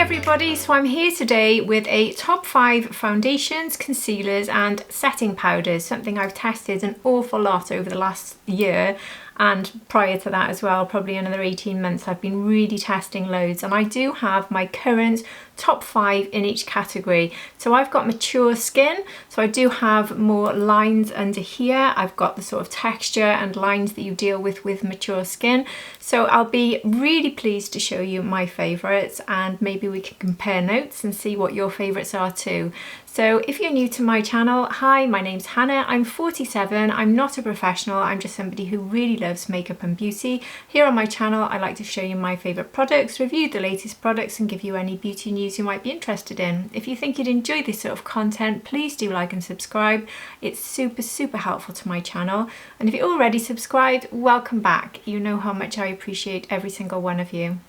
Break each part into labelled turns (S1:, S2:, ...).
S1: everybody, so I'm here today with a top 5 foundations, concealers and setting powders, something I've tested an awful lot over the last year, and prior to that as well, probably another 18 months. I've been really testing loads, and I do have my current top 5 in each category. So I've got mature skin, so I do have more lines under here. I've got the sort of texture and lines that you deal with mature skin. So I'll be really pleased to show you my favourites, and maybe we can compare notes and see what your favourites are too. So if you're new to my channel, hi, my name's Hannah, I'm 47, I'm not a professional, I'm just somebody who really loves makeup and beauty. Here on my channel, I like to show you my favourite products, review the latest products and give you any beauty news you might be interested in. If you think you'd enjoy this sort of content, please do like and subscribe. It's super helpful to my channel. And if you're already subscribed, welcome back. You know how much I appreciate every single one of you.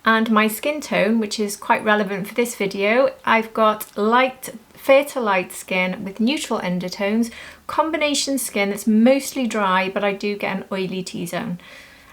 S1: And my skin tone, which is quite relevant for this video, I've got fair to light skin with neutral undertones, combination skin that's mostly dry, but I do get an oily T-zone.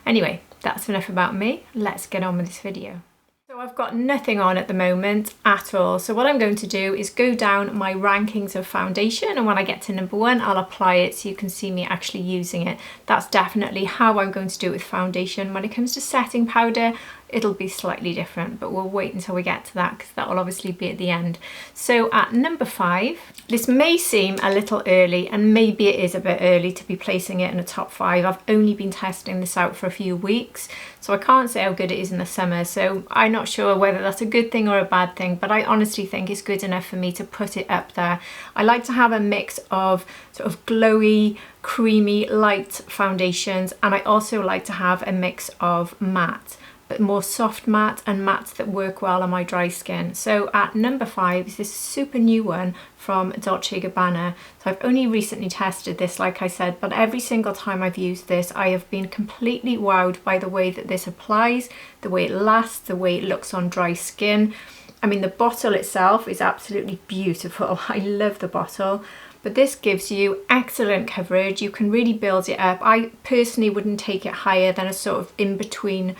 S1: Anyway, that's enough about me. Let's get on with this video. So I've got nothing on at the moment at all. So what I'm going to do is go down my rankings of foundation, and when I get to number 1, I'll apply it so you can see me actually using it. That's definitely how I'm going to do it with foundation. When it comes to setting powder, it'll be slightly different, but we'll wait until we get to that because that will obviously be at the end. So at number 5, this may seem a little early, and maybe it is a bit early to be placing it in a top 5. I've only been testing this out for a few weeks, so I can't say how good it is in the summer. So I'm not sure whether that's a good thing or a bad thing, but I honestly think it's good enough for me to put it up there. I like to have a mix of sort of glowy, creamy, light foundations, and I also like to have a mix of matte, but more soft matte and mattes that work well on my dry skin. So at number 5 is this super new one from Dolce Gabbana. So I've only recently tested this, like I said, but every single time I've used this, I have been completely wowed by the way that this applies, the way it lasts, the way it looks on dry skin. I mean, the bottle itself is absolutely beautiful. I love the bottle. But this gives you excellent coverage. You can really build it up. I personally wouldn't take it higher than a sort of in between,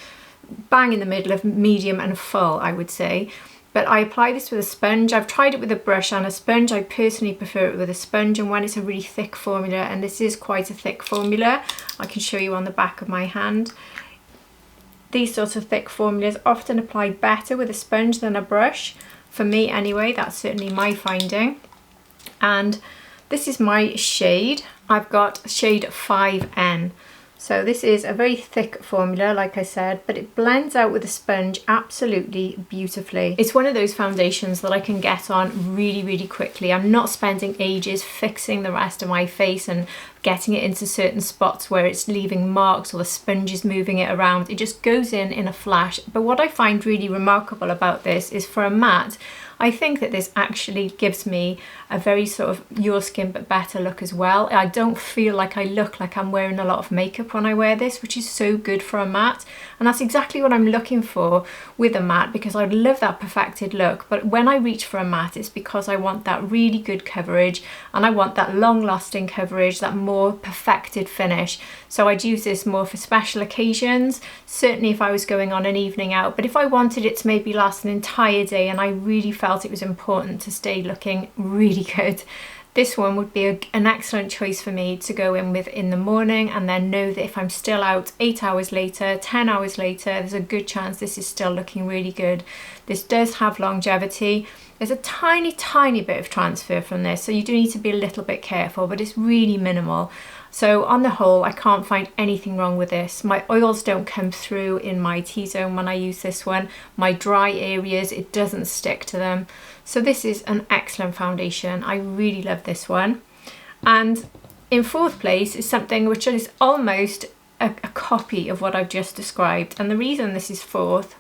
S1: bang in the middle of medium and full, I would say. But I apply this with a sponge. I've tried it with a brush and a sponge. I personally prefer it with a sponge, and when it's a really thick formula, and this is quite a thick formula, I can show you on the back of my hand. These sorts of thick formulas often apply better with a sponge than a brush. For me anyway, that's certainly my finding. And this is my shade. I've got shade 5N. So this is a very thick formula, like I said, but it blends out with a sponge absolutely beautifully. It's one of those foundations that I can get on really quickly. I'm not spending ages fixing the rest of my face and getting it into certain spots where it's leaving marks or the sponge is moving it around. It just goes in a flash. But what I find really remarkable about this is, for a matte, I think that this actually gives me a very sort of your skin but better look as well. I don't feel like I look like I'm wearing a lot of makeup when I wear this, which is so good for a matte. And that's exactly what I'm looking for with a matte, because I love that perfected look. But when I reach for a matte, it's because I want that really good coverage, and I want that long-lasting coverage, that more perfected finish. So I'd use this more for special occasions, certainly if I was going on an evening out. But if I wanted it to maybe last an entire day and I really felt it was important to stay looking really good, this one would be an excellent choice for me to go in with in the morning, and then know that if I'm still out 8 hours later, 10 hours later, there's a good chance this is still looking really good. This does have longevity. There's a tiny bit of transfer from this, so you do need to be a little bit careful, but it's really minimal. So on the whole, I can't find anything wrong with this. My oils don't come through in my T-zone when I use this one. My dry areas, it doesn't stick to them. So this is an excellent foundation. I really love this one. And in 4th place is something which is almost a copy of what I've just described. And the reason this is 4th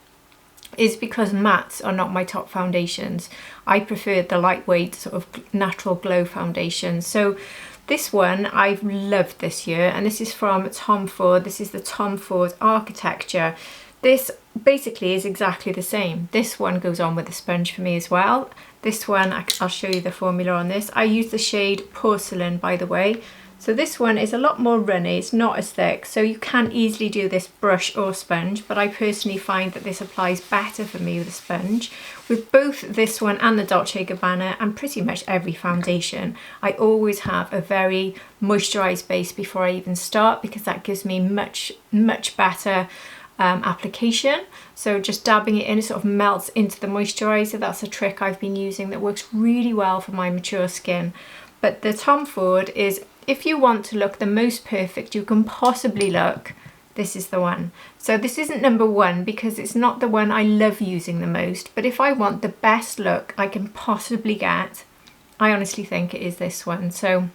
S1: is because mattes are not my top foundations. I prefer the lightweight sort of natural glow foundations. So this one I've loved this year, and this is from Tom Ford. This is the Tom Ford Architecture. This basically is exactly the same. This one goes on with a sponge for me as well. This one, I'll show you the formula on this. I use the shade Porcelain, by the way. So this one is a lot more runny, it's not as thick, so you can easily do this brush or sponge, but I personally find that this applies better for me with a sponge. With both this one and the Dolce Gabbana and pretty much every foundation, I always have a very moisturised base before I even start, because that gives me much better application. So just dabbing it in, it sort of melts into the moisturiser. That's a trick I've been using that works really well for my mature skin. But the Tom Ford is, if you want to look the most perfect you can possibly look, this is the one. So this isn't number one because it's not the one I love using the most, but if I want the best look I can possibly get, I honestly think it is this one. So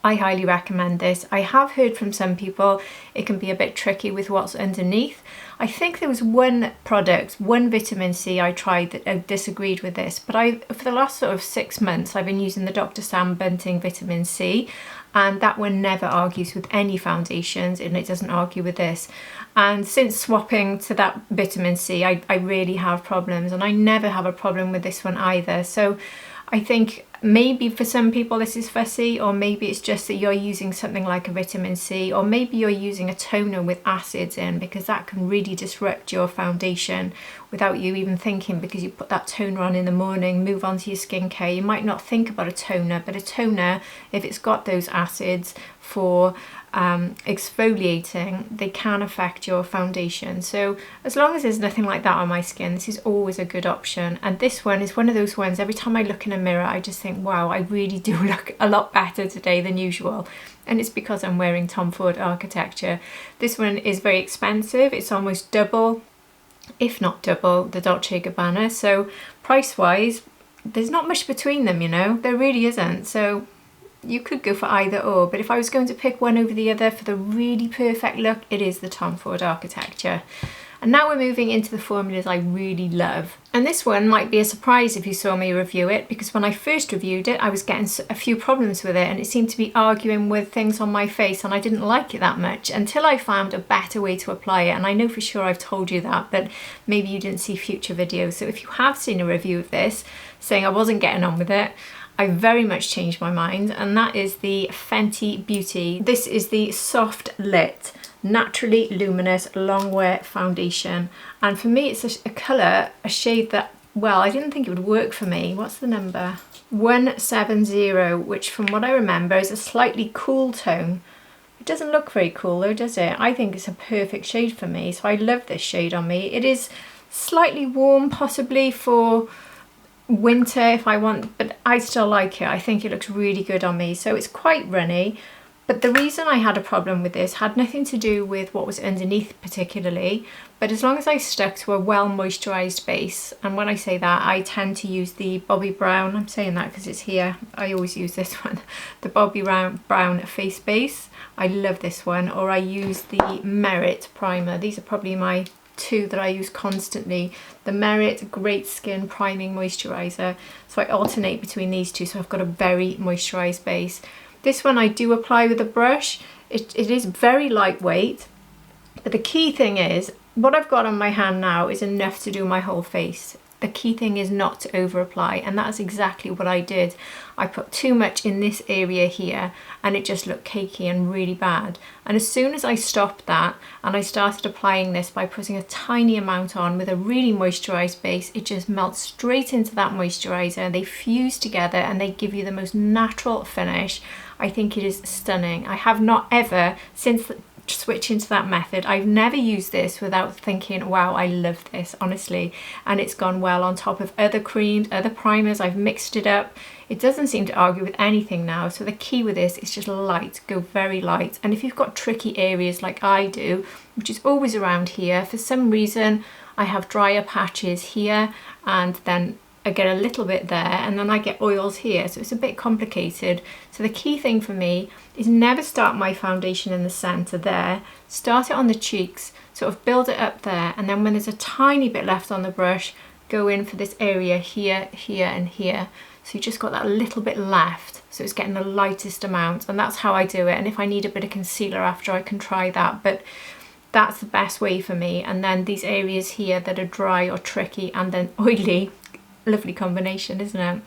S1: I highly recommend this. I have heard from some people it can be a bit tricky with what's underneath. I think there was one product, one vitamin C I tried that I disagreed with this, but for the last sort of 6 months I've been using the Dr. Sam Bunting vitamin C, and that one never argues with any foundations, and it doesn't argue with this. And since swapping to that vitamin C, I really have problems, and I never have a problem with this one either. So I think maybe for some people this is fussy, or maybe it's just that you're using something like a vitamin C, or maybe you're using a toner with acids in, because that can really disrupt your foundation without you even thinking, because you put that toner on in the morning, move on to your skincare. You might not think about a toner, but a toner, if it's got those acids for exfoliating, they can affect your foundation. So as long as there's nothing like that on my skin, this is always a good option. And this one is one of those ones, every time I look in a mirror I just think, wow, I really do look a lot better today than usual. And it's because I'm wearing Tom Ford architecture. This one is very expensive, it's almost double, if not double, the Dolce Gabbana. So price wise there's not much between them, you know, there really isn't. So you could go for either or, but if I was going to pick one over the other for the really perfect look, it is the Tom Ford architecture. And now we're moving into the formulas I really love. And this one might be a surprise if you saw me review it, because when I first reviewed it I was getting a few problems with it, and it seemed to be arguing with things on my face, and I didn't like it that much until I found a better way to apply it. And I know for sure I've told you that, but maybe you didn't see future videos. So if you have seen a review of this saying I wasn't getting on with it, I very much changed my mind, and that is the Fenty Beauty. This is the Soft Lit Naturally Luminous Long Wear Foundation, and for me it's a colour, a shade that, well, I didn't think it would work for me. What's the number? 170, which from what I remember is a slightly cool tone. It doesn't look very cool though, does it? I think it's a perfect shade for me, so I love this shade on me. It is slightly warm, possibly for winter if I want, but I still like it. I think it looks really good on me. So it's quite runny, but the reason I had a problem with this had nothing to do with what was underneath particularly, but as long as I stuck to a well moisturized base, and when I say that I tend to use the Bobbi Brown, I'm saying that because it's here, I always use this one, the Bobbi Brown face base. I love this one, or I use the Merit primer. These are probably my two that I use constantly. The Merit Great Skin Priming Moisturiser. So I alternate between these two, so I've got a very moisturised base. This one I do apply with a brush. It is very lightweight, but the key thing is, what I've got on my hand now is enough to do my whole face. The key thing is not to over apply, and that's exactly what I did. I put too much in this area here and it just looked cakey and really bad. And as soon as I stopped that and I started applying this by putting a tiny amount on with a really moisturised base, it just melts straight into that moisturiser. They fuse together and they give you the most natural finish. I think it is stunning. I have not ever, since switching to that method, I've never used this without thinking, wow, I love this, honestly. And it's gone well on top of other creams, other primers. I've mixed it up. It doesn't seem to argue with anything now. So the key with this is just light, go very light. And if you've got tricky areas like I do, which is always around here, for some reason I have drier patches here, and then I get a little bit there, and then I get oils here, so it's a bit complicated. So the key thing for me is never start my foundation in the center there. Start it on the cheeks, sort of build it up there, and then when there's a tiny bit left on the brush, go in for this area here, here, and here. So you just got that little bit left, so it's getting the lightest amount, and that's how I do it. And if I need a bit of concealer after, I can try that, but that's the best way for me. And then these areas here that are dry or tricky and then oily, lovely combination, isn't it?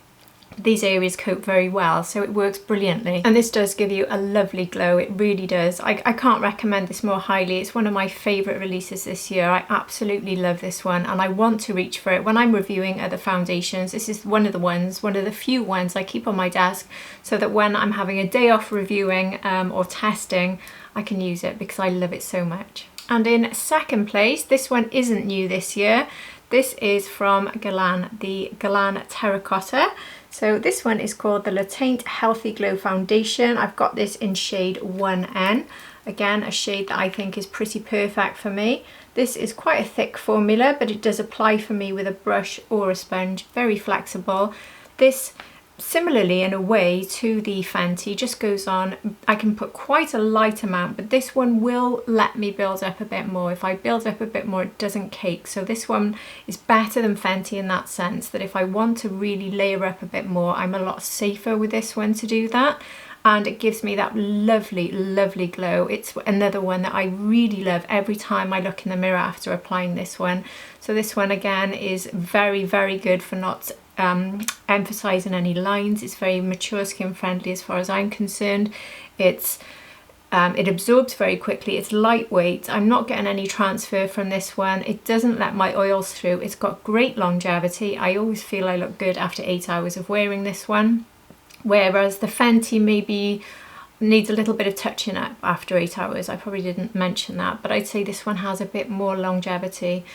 S1: these areas coat very well, so it works brilliantly. And this does give you a lovely glow, it really does. I can't recommend this more highly. It's one of my favourite releases this year. I absolutely love this one and I want to reach for it. When I'm reviewing other foundations, this is one of the few ones I keep on my desk so that when I'm having a day off reviewing or testing, I can use it because I love it so much. And in second place, this one isn't new this year. This is from Gabbana, the Gabbana Terracotta. So this one is called the Le Teint Healthy Glow Foundation. I've got this in shade 1N. Again, a shade that I think is pretty perfect for me. This is quite a thick formula, but it does apply for me with a brush or a sponge, very flexible. This, similarly in a way to the Fenty, just goes on. I can put quite a light amount, but this one will let me build up a bit more. If I build up a bit more, it doesn't cake. So this one is better than Fenty in that sense, that if I want to really layer up a bit more, I'm a lot safer with this one to do that. And it gives me that lovely, lovely glow. It's another one that I really love every time I look in the mirror after applying this one. So this one again is very, very good for not emphasizing any lines. It's very mature skin friendly as far as I'm concerned. It absorbs very quickly. It's lightweight. I'm not getting any transfer from this one. It doesn't let my oils through. It's got great longevity. I always feel I look good after 8 hours of wearing this one, whereas the Fenty maybe needs a little bit of touching up after 8 hours. I probably didn't mention that, but I'd say this one has a bit more longevity.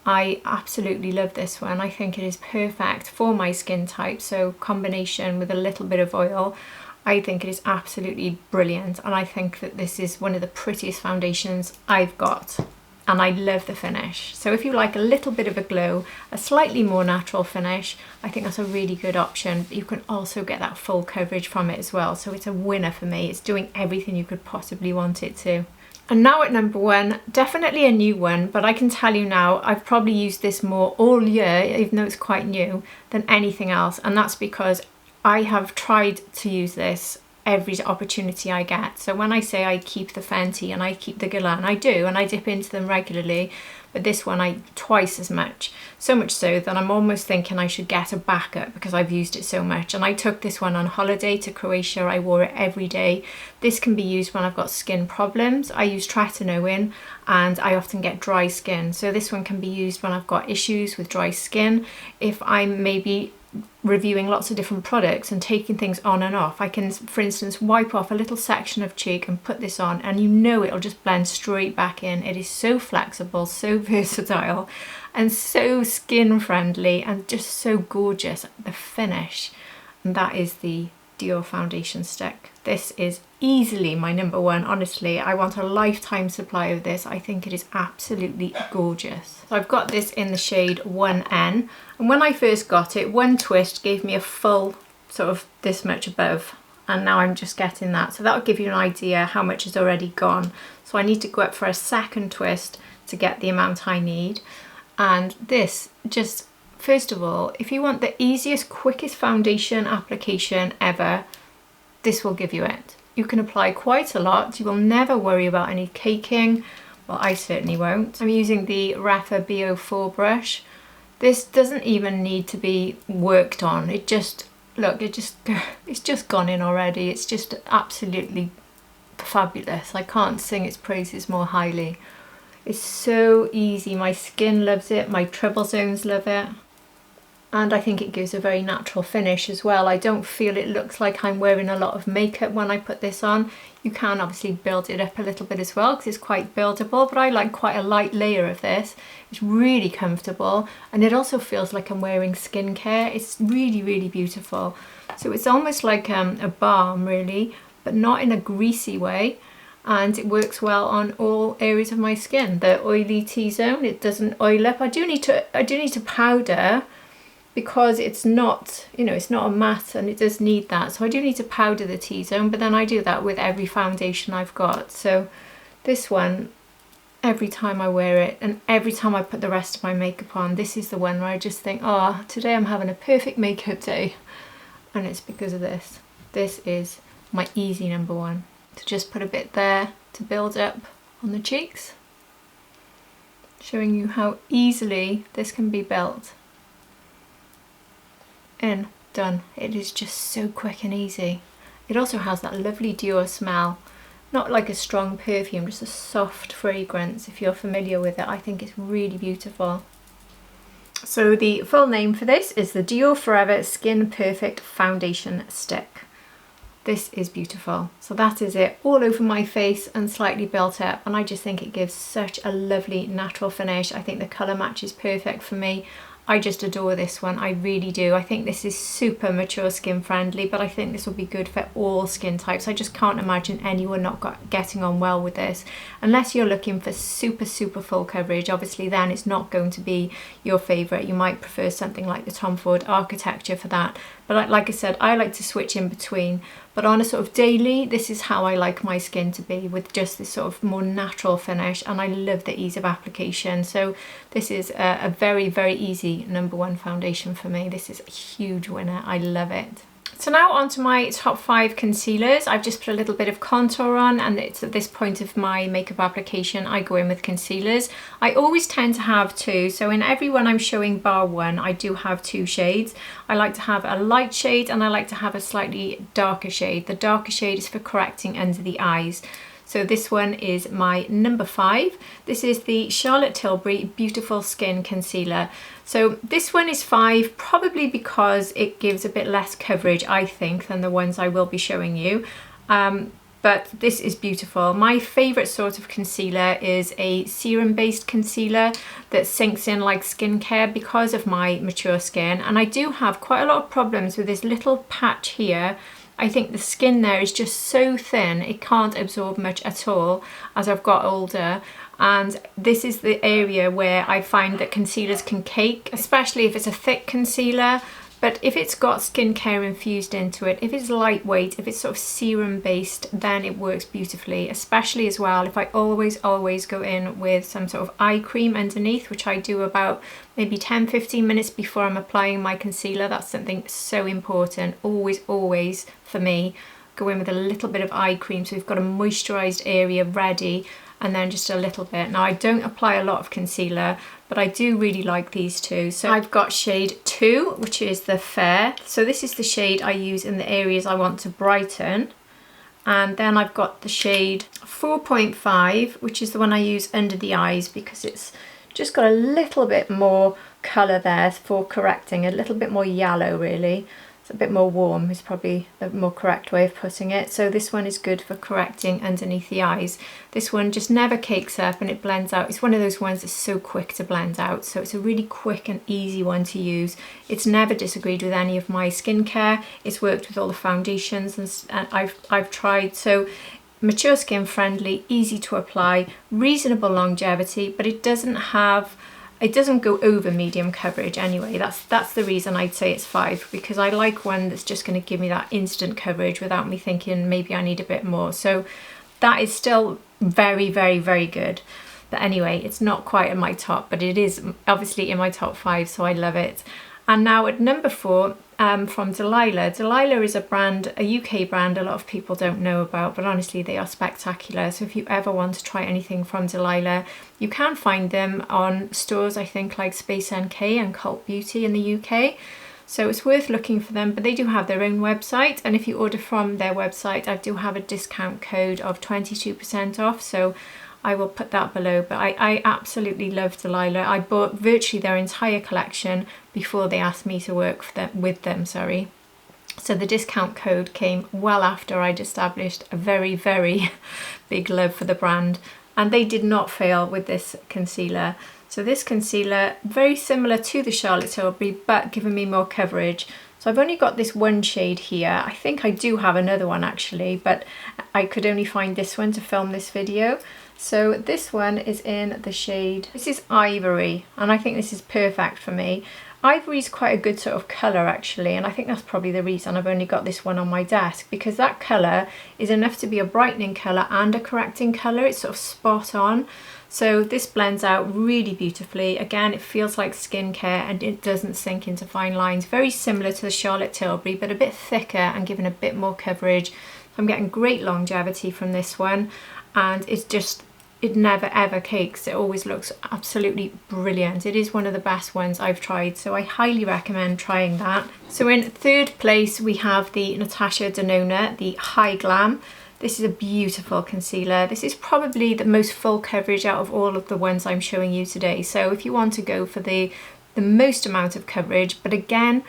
S1: I absolutely love this one. I think it is perfect for my skin type, so combination with a little bit of oil, I think it is absolutely brilliant. And I think that this is one of the prettiest foundations I've got, and I love the finish. So if you like a little bit of a glow, a slightly more natural finish, I think that's a really good option. But you can also get that full coverage from it as well, so it's a winner for me. It's doing everything you could possibly want it to. And now at number one, definitely a new one, but I can tell you now, I've probably used this more all year, even though it's quite new, than anything else. And that's because I have tried to use this every opportunity I get. So when I say I keep the Fenty and I keep the Gabbana, I do, and I dip into them regularly, but this one I twice as much. So much so that I'm almost thinking I should get a backup because I've used it so much. And I took this one on holiday to Croatia. I wore it every day. This can be used when I've got skin problems. I use tretinoin and I often get dry skin. So this one can be used when I've got issues with dry skin. If I'm maybe reviewing lots of different products and taking things on and off, I can, for instance, wipe off a little section of cheek and put this on, and you know it'll just blend straight back in. It is so flexible, so versatile, and so skin friendly, and just so gorgeous. The finish, and that is the Dior foundation stick. This is easily my number one, honestly. I want a lifetime supply of this. I think it is absolutely gorgeous. So I've got this in the shade 1N, and when I first got it, one twist gave me a full sort of this much above, and now I'm just getting that. So that'll give you an idea how much is already gone. So I need to go up for a second twist to get the amount I need. And this just, first of all, if you want the easiest, quickest foundation application ever, this will give you it. You can apply quite a lot. You will never worry about any caking. Well, I certainly won't. I'm using the Rapha BO4 brush. This doesn't even need to be worked on. It just, look, it's just gone in already. It's just absolutely fabulous. I can't sing its praises more highly. It's so easy. My skin loves it. My treble zones love it. And I think it gives a very natural finish as well. I don't feel it looks like I'm wearing a lot of makeup when I put this on. You can obviously build it up a little bit as well because it's quite buildable, but I like quite a light layer of this. It's really comfortable, and it also feels like I'm wearing skincare. It's really, really beautiful. So it's almost like a balm really, but not in a greasy way. And it works well on all areas of my skin. The oily T-zone, it doesn't oil up. I do need to powder, because it's not, you know, it's not a matte and it does need that. So I do need to powder the T-zone, but then I do that with every foundation I've got. So this one, every time I wear it and every time I put the rest of my makeup on, this is the one where I just think, oh, today I'm having a perfect makeup day. And it's because of this. This is my easy number one. To just put a bit there to build up on the cheeks. Showing you how easily this can be built in done. It is just so quick and easy. It also has that lovely Dior smell. Not like a strong perfume, just a soft fragrance. If you're familiar with it, I think it's really beautiful. So the full name for this is the Dior Forever Skin Perfect Foundation Stick. This is beautiful. So that is it, all over my face and slightly built up, and I just think it gives such a lovely natural finish. I think the colour match is perfect for me. I just adore this one, I really do. I think this is super mature skin friendly, but I think this will be good for all skin types. I just can't imagine anyone not getting on well with this. Unless you're looking for super full coverage, obviously then it's not going to be your favourite. You might prefer something like the Tom Ford Architecture for that. But like I said, I like to switch in between. But on a sort of daily, this is how I like my skin to be, with just this sort of more natural finish, and I love the ease of application. So this is a very easy #1 foundation for me. This is a huge winner. I love it. So now onto my top 5 concealers. I've just put a little bit of contour on, and it's at this point of my makeup application I go in with concealers. I always tend to have 2, so in every one I'm showing bar 1 I do have 2 shades. I like to have a light shade and I like to have a slightly darker shade. The darker shade is for correcting under the eyes. So this one is my number 5. This is the Charlotte Tilbury Beautiful Skin Concealer. So this one is 5, probably because it gives a bit less coverage, I think, than the ones I will be showing you. But this is beautiful. My favourite sort of concealer is a serum-based concealer that sinks in like skincare because of my mature skin. And I do have quite a lot of problems with this little patch here. I think the skin there is just so thin, it can't absorb much at all as I've got older. And this is the area where I find that concealers can cake, especially if it's a thick concealer. But if it's got skincare infused into it, if it's lightweight, if it's sort of serum based, then it works beautifully. Especially as well if I always go in with some sort of eye cream underneath, which I do about maybe 10-15 minutes before I'm applying my concealer. That's something so important. Always for me, go in with a little bit of eye cream so you've got a moisturized area ready, and then just a little bit. Now I don't apply a lot of concealer, but I do really like these two. So I've got shade 2, which is the Fair. So this is the shade I use in the areas I want to brighten. And then I've got the shade 4.5, which is the one I use under the eyes because it's just got a little bit more colour there for correcting, a little bit more yellow really. It's a bit more warm is probably a more correct way of putting it. So this one is good for correcting underneath the eyes. This one just never cakes up and it blends out. It's one of those ones that's so quick to blend out. So it's a really quick and easy one to use. It's never disagreed with any of my skincare. It's worked with all the foundations and I've tried. So mature skin friendly, easy to apply, reasonable longevity, but it doesn't go over medium coverage anyway. That's the reason I'd say it's 5, because I like one that's just going to give me that instant coverage without me thinking maybe I need a bit more. So that is still very good. But anyway, it's not quite in my top, but it is obviously in my top 5, so I love it. And now at number 4, from Delilah. Delilah is a brand, a UK brand a lot of people don't know about, but honestly they are spectacular. So if you ever want to try anything from Delilah, you can find them on stores, I think, like Space NK and Cult Beauty in the UK. So it's worth looking for them, but they do have their own website, and if you order from their website, I do have a discount code of 22% off, so I will put that below. But I absolutely love Delilah. I bought virtually their entire collection before they asked me to work with them. So the discount code came well after I'd established a very big love for the brand, and they did not fail with this concealer. So this concealer, very similar to the Charlotte Tilbury, but giving me more coverage. So I've only got this one shade here. I think I do have another one actually, but I could only find this one to film this video. So this one is in the shade, this is Ivory, and I think this is perfect for me. Ivory is quite a good sort of colour actually, and I think that's probably the reason I've only got this one on my desk, because that colour is enough to be a brightening colour and a correcting colour. It's sort of spot on. So this blends out really beautifully. Again, it feels like skincare and it doesn't sink into fine lines. Very similar to the Charlotte Tilbury, but a bit thicker and given a bit more coverage. I'm getting great longevity from this one, and it's just it never ever cakes. It always looks absolutely brilliant. It is one of the best ones I've tried, so I highly recommend trying that. So in third place we have the Natasha Denona, the High Glam. This is a beautiful concealer. This is probably the most full coverage out of all of the ones I'm showing you today. So if you want to go for the most amount of coverage, but again,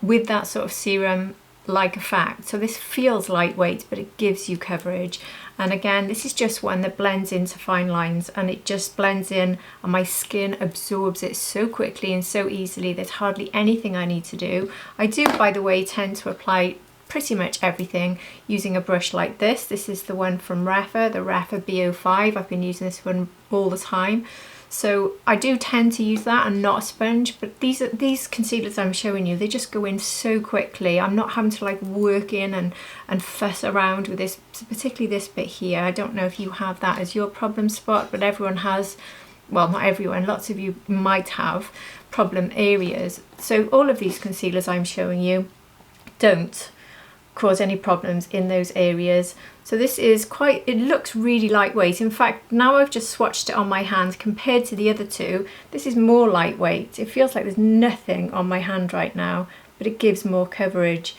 S1: with that sort of serum-like effect. So this feels lightweight, but it gives you coverage. And again, this is just one that blends into fine lines, and it just blends in and my skin absorbs it so quickly and so easily. There's hardly anything I need to do. I do, by the way, tend to apply pretty much everything using a brush like this. This is the one from Refa, the Refa B05. I've been using this one all the time. So I do tend to use that and not a sponge, but these concealers I'm showing you, they just go in so quickly. I'm not having to like work in and fuss around with this, particularly this bit here. I don't know if you have that as your problem spot, but everyone has, well, not everyone, lots of you might have problem areas. So all of these concealers I'm showing you don't cause any problems in those areas. So this is quite, it looks really lightweight. In fact, now I've just swatched it on my hand compared to the other two, this is more lightweight. It feels like there's nothing on my hand right now, but it gives more coverage.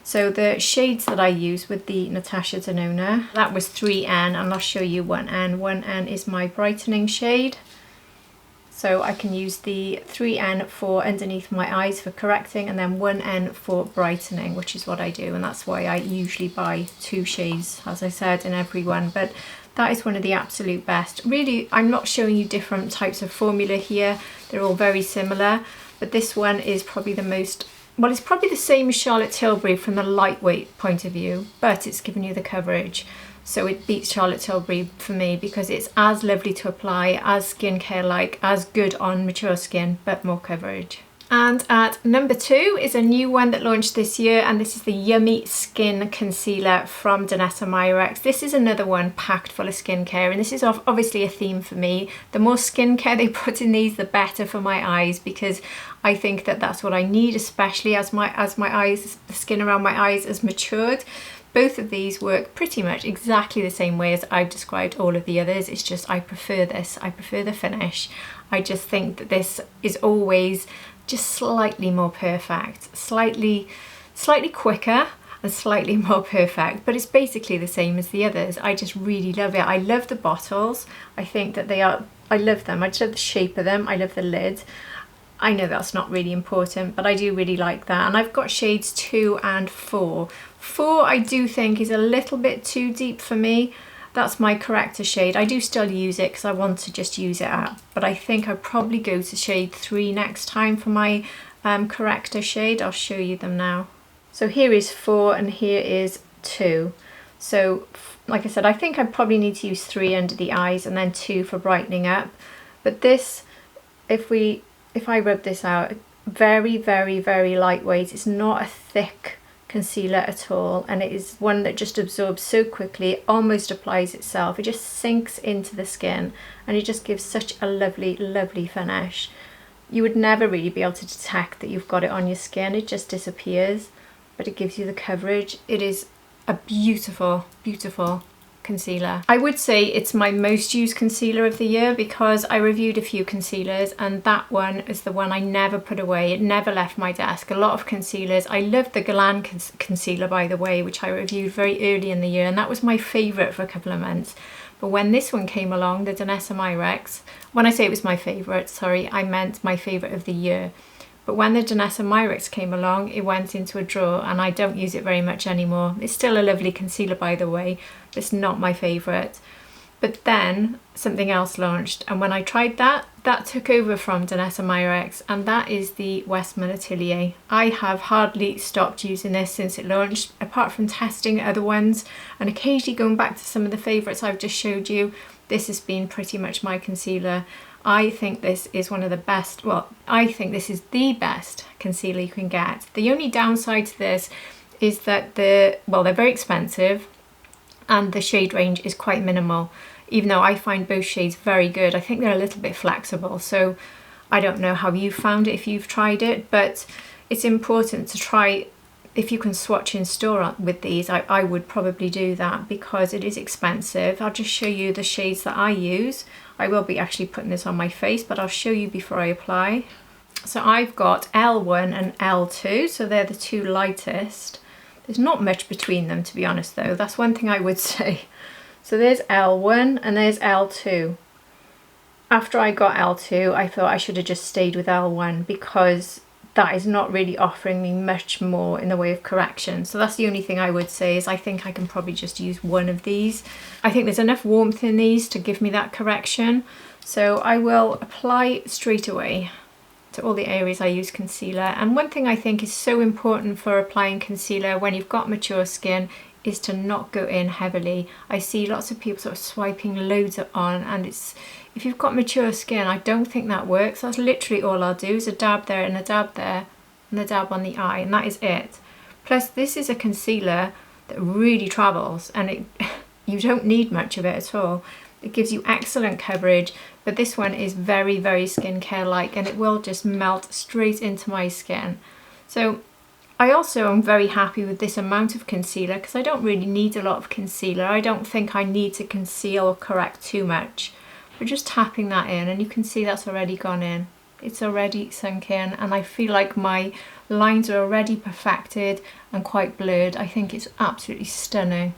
S1: So the shades that I use with the Natasha Denona, that was 3N, and I'll show you 1N. 1N is my brightening shade. So I can use the 3N for underneath my eyes for correcting, and then 1N for brightening, which is what I do. And that's why I usually buy 2 shades, as I said, in every one. But that is one of the absolute best. Really, I'm not showing you different types of formula here. They're all very similar. But this one is probably the most, well, it's probably the same as Charlotte Tilbury from the lightweight point of view, but it's giving you the coverage. So it beats Charlotte Tilbury for me because it's as lovely to apply, as skincare-like, as good on mature skin, but more coverage. And at number 2 is a new one that launched this year, and this is the Yummy Skin Concealer from Danessa Myricks. This is another one packed full of skincare, and this is obviously a theme for me. The more skincare they put in these, the better for my eyes, because I think that that's what I need, especially as my eyes, the skin around my eyes has matured. Both of these work pretty much exactly the same way as I've described all of the others. It's just I prefer this. I prefer the finish. I just think that this is always just slightly more perfect, slightly quicker and slightly more perfect, but it's basically the same as the others. I just really love it. I love the bottles. I think that they are, I love them. I just love the shape of them. I love the lid. I know that's not really important, but I do really like that. And I've got shades 2 and 4. 4 I do think is a little bit too deep for me. That's my corrector shade. I do still use it because I want to just use it up, but I think I'll probably go to shade 3 next time for my corrector shade. I'll show you them now. So here is 4 and here is 2. So like I said, I think I probably need to use 3 under the eyes and then 2 for brightening up. But this, if I rub this out, very, very, very lightweight. It's not a thick concealer at all, and it is one that just absorbs so quickly, it almost applies itself. It just sinks into the skin, and it just gives such a lovely, lovely finish. You would never really be able to detect that you've got it on your skin. It just disappears, but it gives you the coverage. It is a beautiful, beautiful concealer. I would say it's my most used concealer of the year because I reviewed a few concealers and that one is the one I never put away. It never left my desk. A lot of concealers. I loved the Gabbana concealer, by the way, which I reviewed very early in the year, and that was my favourite for a couple of months. But when this one came along, the Danessa Myricks, when I say it was my favourite, sorry, I meant my favourite of the year. But when the Danessa Myricks came along, it went into a drawer and I don't use it very much anymore. It's still a lovely concealer, by the way, but it's not my favourite. But then something else launched, and when I tried that, that took over from Danessa Myricks, and that is the Westman Atelier. I have hardly stopped using this since it launched, apart from testing other ones and occasionally going back to some of the favourites I've just showed you. This has been pretty much my concealer. I think this is one of the best, well, I think this is the best concealer you can get. The only downside to this is that they're very expensive and the shade range is quite minimal, even though I find both shades very good. I think they're a little bit flexible, so I don't know how you found it if you've tried it, but it's important to try if you can swatch in store with these, I would probably do that because it is expensive. I'll just show you the shades that I use. I will be actually putting this on my face, but I'll show you before I apply. So I've got L1 and L2, so they're the two lightest. There's not much between them, to be honest, though. That's one thing I would say. So there's L1 and there's L2. After I got L2, I thought I should have just stayed with L1 because that is not really offering me much more in the way of correction. So that's the only thing I would say is I think I can probably just use one of these. I think there's enough warmth in these to give me that correction. So I will apply straight away to all the areas I use concealer. And one thing I think is so important for applying concealer when you've got mature skin is to not go in heavily. I see lots of people sort of swiping loads on, and it's, if you've got mature skin, I don't think that works. That's literally all I'll do is a dab there and a dab there and a dab on the eye, and that is it. Plus this is a concealer that really travels, and you don't need much of it at all. It gives you excellent coverage, but this one is very, very skincare-like, and it will just melt straight into my skin. So I also am very happy with this amount of concealer because I don't really need a lot of concealer. I don't think I need to conceal or correct too much. We're just tapping that in, and you can see that's already gone in. It's already sunk in, and I feel like my lines are already perfected and quite blurred. I think it's absolutely stunning.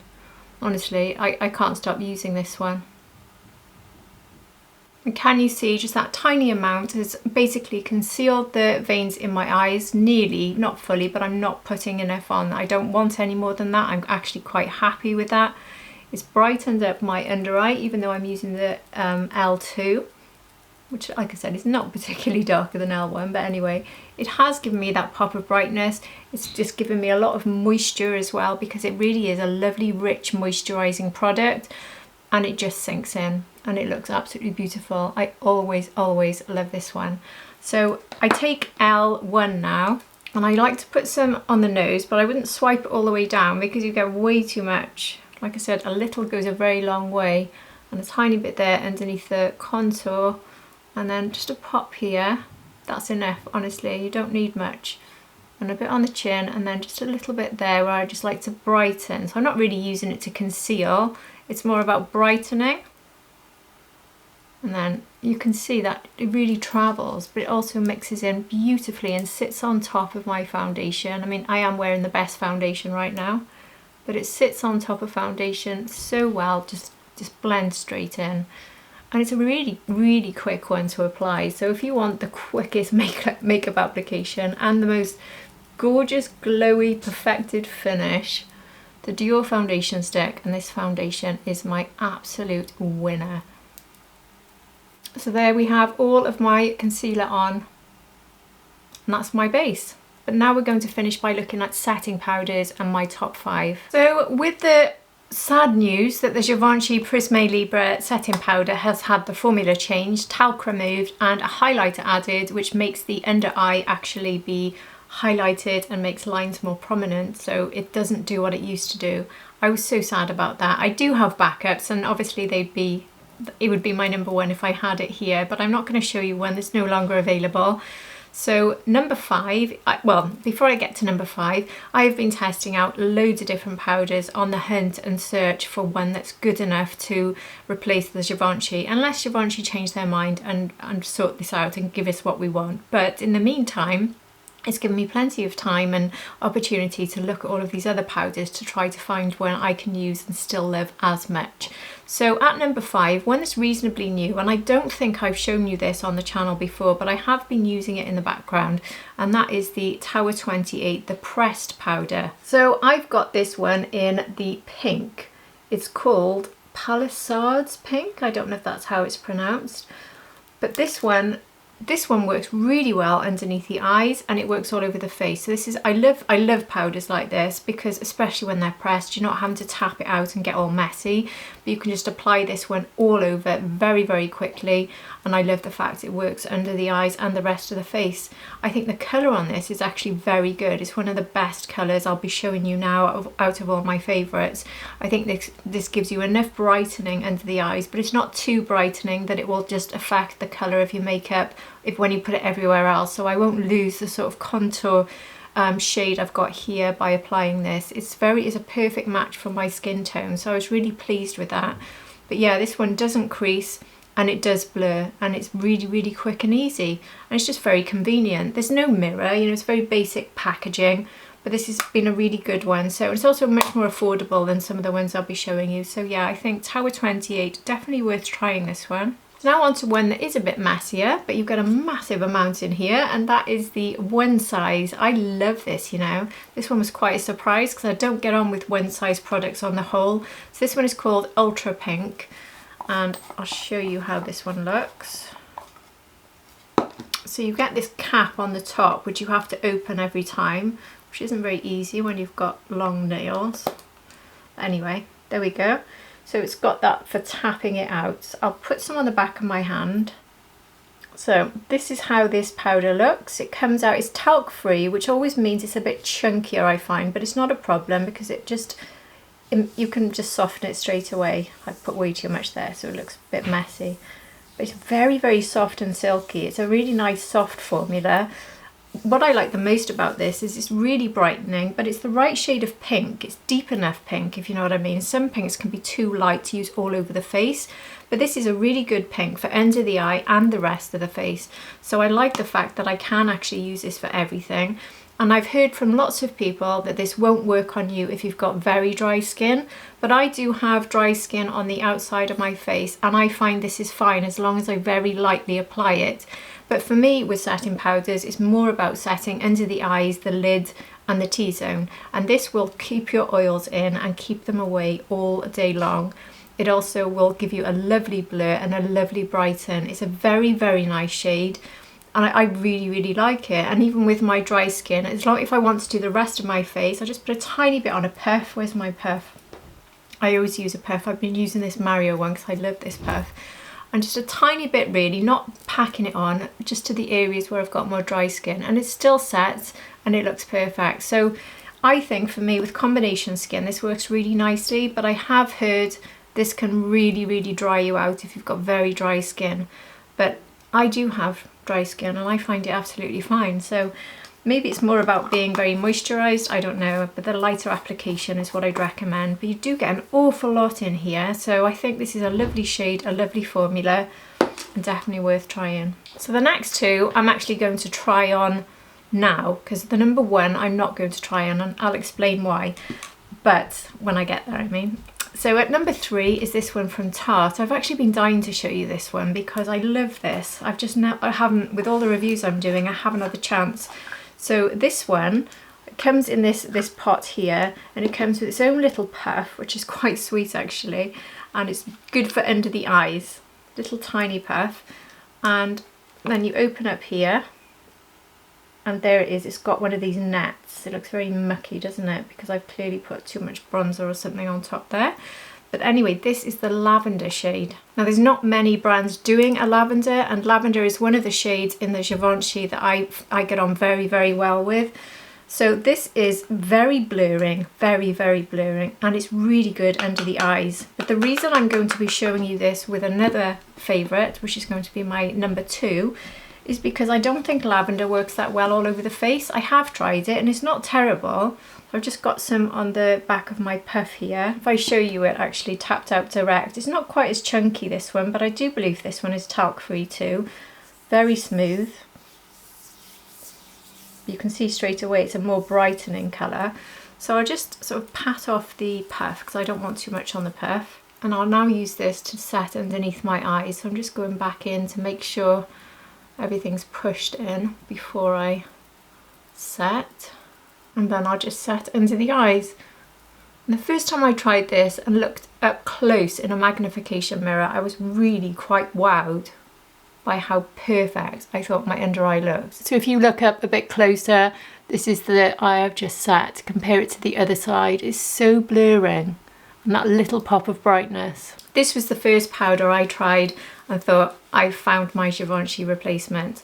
S1: Honestly, I can't stop using this one. And can you see just that tiny amount has basically concealed the veins in my eyes, nearly, not fully, but I'm not putting enough on. I don't want any more than that. I'm actually quite happy with that. It's brightened up my under eye, even though I'm using the L2, which, like I said, is not particularly darker than L1, but anyway, it has given me that pop of brightness. It's just given me a lot of moisture as well, because it really is a lovely, rich, moisturizing product, and it just sinks in. And it looks absolutely beautiful. I always, always love this one. So I take L1 now, and I like to put some on the nose, but I wouldn't swipe it all the way down because you get way too much. Like I said, a little goes a very long way, and a tiny bit there underneath the contour, and then just a pop here. That's enough, honestly. You don't need much. And a bit on the chin, and then just a little bit there where I just like to brighten. So I'm not really using it to conceal. It's more about brightening. And then you can see that it really travels, but it also mixes in beautifully and sits on top of my foundation. I mean, I am wearing the best foundation right now, but it sits on top of foundation so well, just blends straight in. And it's a really, really quick one to apply. So if you want the quickest makeup application and the most gorgeous, glowy, perfected finish, the Dior foundation stick and this foundation is my absolute winner. So there we have all of my concealer on, and that's my base. But now we're going to finish by looking at setting powders and my top 5. So with the sad news that the Givenchy Prisme Libre setting powder has had the formula changed, talc removed and a highlighter added, which makes the under eye actually be highlighted and makes lines more prominent, so it doesn't do what it used to do. I was so sad about that. I do have backups, and obviously it would be my number 1 if I had it here, but I'm not going to show you one that's no longer available. So number 5, well, before I get to number 5, I've been testing out loads of different powders on the hunt and search for one that's good enough to replace the Givenchy, unless Givenchy change their mind and sort this out and give us what we want. But in the meantime, it's given me plenty of time and opportunity to look at all of these other powders to try to find one I can use and still love as much. So at number 5, one that's reasonably new, and I don't think I've shown you this on the channel before, but I have been using it in the background, and that is the Tower 28, the pressed powder. So I've got this one in the pink. It's called Palisades Pink. I don't know if that's how it's pronounced, but this one works really well underneath the eyes, and it works all over the face. So this is, I love powders like this, because especially when they're pressed, you're not having to tap it out and get all messy, but you can just apply this one all over very, very quickly. And I love the fact it works under the eyes and the rest of the face. I think the colour on this is actually very good. It's one of the best colours I'll be showing you now out of all my favourites. I think this gives you enough brightening under the eyes, but it's not too brightening that it will just affect the colour of your makeup when you put it everywhere else. So I won't lose the sort of contour shade I've got here by applying this. It's a perfect match for my skin tone, so I was really pleased with that. But yeah, this one doesn't crease and it does blur, and it's really, really quick and easy, and it's just very convenient. There's no mirror, you know, it's very basic packaging, but this has been a really good one. So it's also much more affordable than some of the ones I'll be showing you. So yeah, I think Tower 28, definitely worth trying this one. Now on to one that is a bit messier, but you've got a massive amount in here, and that is the one size. I love this, you know. This one was quite a surprise because I don't get on with one size products on the whole. So this one is called Ultra Pink, and I'll show you how this one looks. So you get this cap on the top, which you have to open every time, which isn't very easy when you've got long nails. Anyway, there we go. So it's got that for tapping it out. I'll put some on the back of my hand. So this is how this powder looks. It comes out, it's talc free, which always means it's a bit chunkier, I find, but it's not a problem because it just, you can just soften it straight away. I put way too much there, so it looks a bit messy. But it's very, very soft and silky. It's a really nice soft formula. What I like the most about this is it's really brightening, but it's the right shade of pink. It's deep enough pink, if you know what I mean. Some pinks can be too light to use all over the face, but this is a really good pink for under the eye and the rest of the face. So I like the fact that I can actually use this for everything. And I've heard from lots of people that this won't work on you if you've got very dry skin, but I do have dry skin on the outside of my face, and I find this is fine as long as I very lightly apply it. But for me with setting powders, it's more about setting under the eyes, the lid and the T-zone, and this will keep your oils in and keep them away all day long. It also will give you a lovely blur and a lovely brighten. It's a very, very nice shade. And I really, really like it. And even with my dry skin, as long if I want to do the rest of my face, I just put a tiny bit on a puff. Where's my puff? I always use a puff. I've been using this Mario one because I love this puff. And just a tiny bit really, not packing it on, just to the areas where I've got more dry skin. And it's still set and it looks perfect. So I think for me with combination skin, this works really nicely. But I have heard this can really, really dry you out if you've got very dry skin. But I do have dry skin and I find it absolutely fine, so maybe it's more about being very moisturized, I don't know, but the lighter application is what I'd recommend. But you do get an awful lot in here, so I think this is a lovely shade, a lovely formula, and definitely worth trying. So the next two I'm actually going to try on now, because the number one I'm not going to try on, and I'll explain why, but when I get there, I mean. So at number 3 is this one from Tarte. I've actually been dying to show you this one because I love this. I haven't, with all the reviews I'm doing, I haven't had the chance. So this one, it comes in this pot here, and it comes with its own little puff, which is quite sweet actually, and it's good for under the eyes. Little tiny puff, and then you open up here, and there it is. It's got one of these nets. It looks very mucky, doesn't it? Because I've clearly put too much bronzer or something on top there. But anyway, this is the lavender shade. Now there's not many brands doing a lavender, and lavender is one of the shades in the Givenchy that I get on very, very well with. So this is very blurring, very, very blurring, and it's really good under the eyes. But the reason I'm going to be showing you this with another favourite, which is going to be my number 2, is because I don't think lavender works that well all over the face. I have tried it and it's not terrible. I've just got some on the back of my puff here. If I show you it actually tapped out direct, it's not quite as chunky, this one, but I do believe this one is talc free too. Very smooth. You can see straight away it's a more brightening colour. So I'll just sort of pat off the puff because I don't want too much on the puff. And I'll now use this to set underneath my eyes. So I'm just going back in to make sure everything's pushed in before I set, and then I'll just set under the eyes. And the first time I tried this and looked up close in a magnification mirror, I was really quite wowed by how perfect I thought my under eye looked. So if you look up a bit closer, this is the eye I've just set. Compare it to the other side, it's so blurring, and that little pop of brightness. This was the first powder I tried and thought I found my Givenchy replacement,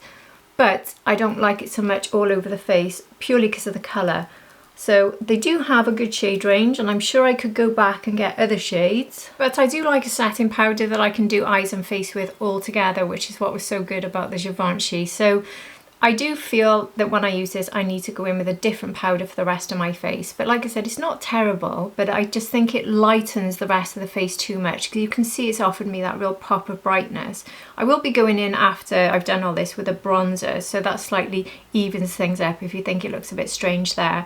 S1: but I don't like it so much all over the face purely because of the colour. So they do have a good shade range, and I'm sure I could go back and get other shades, but I do like a setting powder that I can do eyes and face with all together, which is what was so good about the Givenchy. So I do feel that when I use this, I need to go in with a different powder for the rest of my face. But like I said, it's not terrible, but I just think it lightens the rest of the face too much, because you can see it's offered me that real pop of brightness. I will be going in after I've done all this with a bronzer, so that slightly evens things up if you think it looks a bit strange there.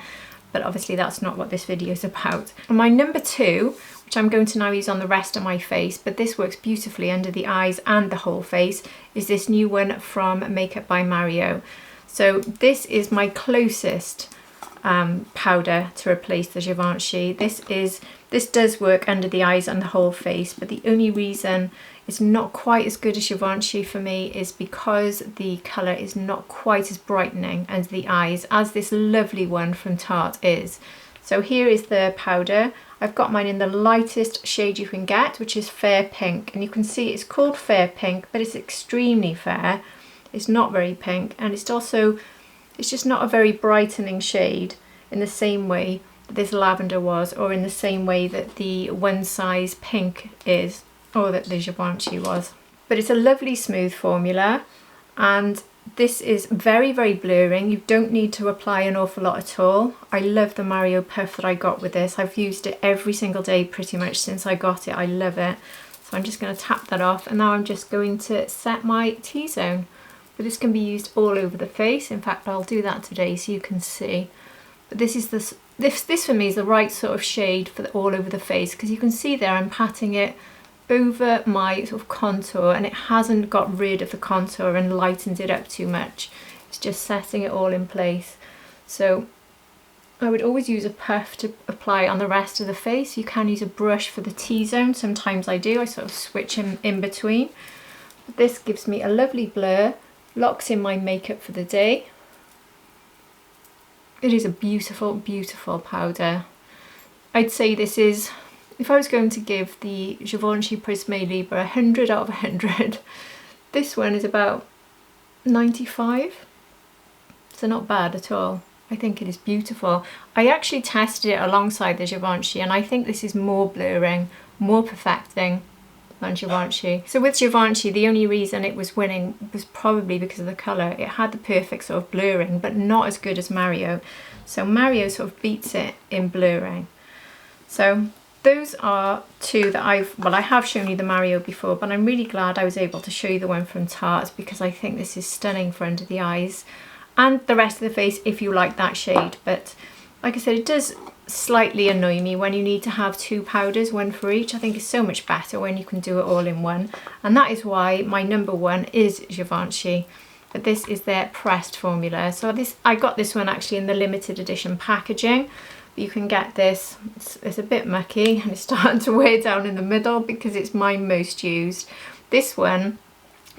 S1: But obviously that's not what this video is about. And my number 2, which I'm going to now use on the rest of my face, but this works beautifully under the eyes and the whole face, is this new one from Makeup by Mario. So this is my closest powder to replace the Givenchy. This does work under the eyes and the whole face, but the only reason it's not quite as good as Givenchy for me is because the colour is not quite as brightening under the eyes as this lovely one from Tarte is. So here is the powder. I've got mine in the lightest shade you can get, which is Fair Pink, and you can see it's called Fair Pink, but it's extremely fair. It's not very pink, and it's just not a very brightening shade in the same way that this lavender was, or in the same way that the One Size Pink is, or that the Givenchy was. But it's a lovely smooth formula, and this is very, very blurring. You don't need to apply an awful lot at all. I love the Mario puff that I got with this. I've used it every single day pretty much since I got it. I love it. So I'm just going to tap that off, and now I'm just going to set my T-zone. But this can be used all over the face. In fact, I'll do that today so you can see. But this is this for me is the right sort of shade for all over the face, because you can see there I'm patting it over my sort of contour, and it hasn't got rid of the contour and lightened it up too much. It's just setting it all in place. So I would always use a puff to apply on the rest of the face. You can use a brush for the T-zone. Sometimes I do. I sort of switch in between. But this gives me a lovely blur, locks in my makeup for the day. It is a beautiful, beautiful powder. I'd say this is, if I was going to give the Givenchy Prisme Libre 100 out of 100, this one is about 95. So not bad at all. I think it is beautiful. I actually tested it alongside the Givenchy, and I think this is more blurring, more perfecting than Givenchy. So with Givenchy, the only reason it was winning was probably because of the colour. It had the perfect sort of blurring, but not as good as Mario. So Mario sort of beats it in blurring. So those are two that I have shown you the Mario before, but I'm really glad I was able to show you the one from Tarte, because I think this is stunning for under the eyes and the rest of the face if you like that shade. But like I said, it does slightly annoy me when you need to have 2 powders, one for each. I think it's so much better when you can do it all in one, and that is why my number 1 is Givenchy. But this is their pressed formula. So I got this one actually in the limited edition packaging. You can get this, it's a bit mucky and it's starting to wear down in the middle because it's my most used. This one,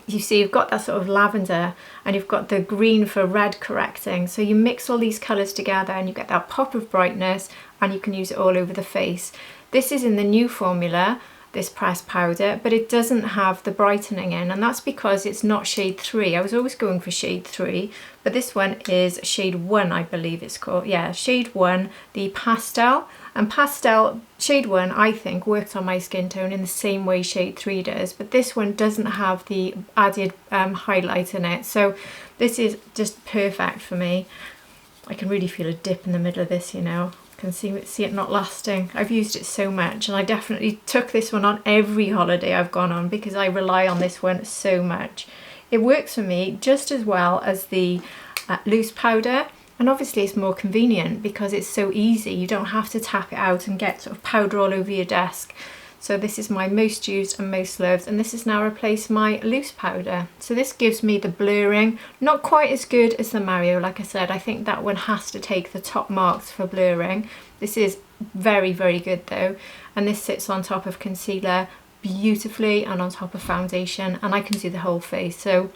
S1: you see you've got that sort of lavender and you've got the green for red correcting. So you mix all these colours together and you get that pop of brightness, and you can use it all over the face. This is in the new formula, this pressed powder, but it doesn't have the brightening in, and that's because it's not shade 3. I was always going for shade 3, but this one is shade 1, I believe it's called. Yeah, shade 1, the pastel. And pastel, shade 1, I think, works on my skin tone in the same way shade 3 does, but this one doesn't have the added highlight in it. So this is just perfect for me. I can really feel a dip in the middle of this, you know. Can see it not lasting. I've used it so much, and I definitely took this one on every holiday I've gone on because I rely on this one so much. It works for me just as well as the loose powder, and obviously it's more convenient because it's so easy. You don't have to tap it out and get sort of powder all over your desk. So this is my most used and most loved, and this has now replaced my loose powder. So this gives me the blurring, not quite as good as the Mario. Like I said, I think that one has to take the top marks for blurring. This is very, very good though. And this sits on top of concealer beautifully and on top of foundation, and I can do the whole face. So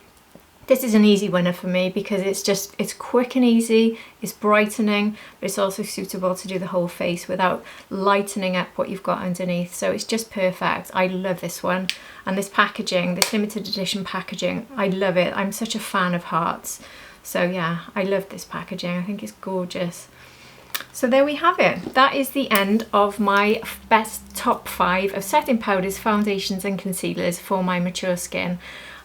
S1: this is an easy winner for me because it's quick and easy, it's brightening, but it's also suitable to do the whole face without lightening up what you've got underneath. So it's just perfect. I love this one. And this packaging, this limited edition packaging, I love it. I'm such a fan of hearts. So yeah, I love this packaging. I think it's gorgeous. So there we have it. That is the end of my best top 5 of setting powders, foundations and concealers for my mature skin.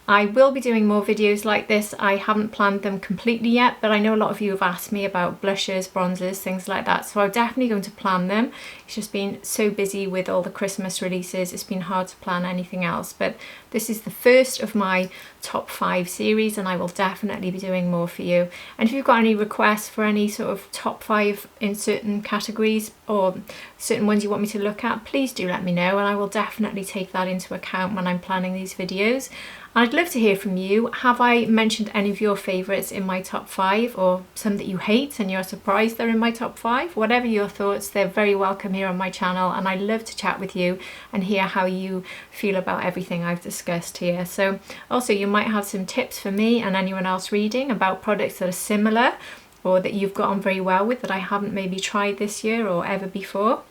S1: I will be doing more videos like this. I haven't planned them completely yet, but I know a lot of you have asked me about blushes, bronzers, things like that. So I'm definitely going to plan them. It's just been so busy with all the Christmas releases. It's been hard to plan anything else. But this is the first of my top 5 series, and I will definitely be doing more for you. And if you've got any requests for any sort of top 5 in certain categories or certain ones you want me to look at, please do let me know, and I will definitely take that into account when I'm planning these videos. I'd love to hear from you. Have I mentioned any of your favourites in my top 5, or some that you hate and you're surprised they're in my top 5? Whatever your thoughts, they're very welcome here on my channel, and I love to chat with you and hear how you feel about everything I've discussed here. So also you might have some tips for me and anyone else reading about products that are similar or that you've got on very well with that I haven't maybe tried this year or ever before.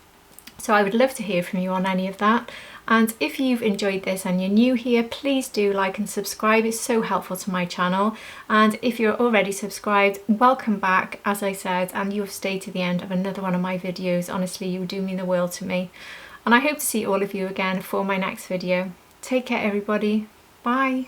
S1: So I would love to hear from you on any of that. And if you've enjoyed this and you're new here, please do like and subscribe. It's so helpful to my channel. And if you're already subscribed, welcome back, as I said, and you've stayed to the end of another one of my videos. Honestly, you do mean the world to me. And I hope to see all of you again for my next video. Take care, everybody. Bye.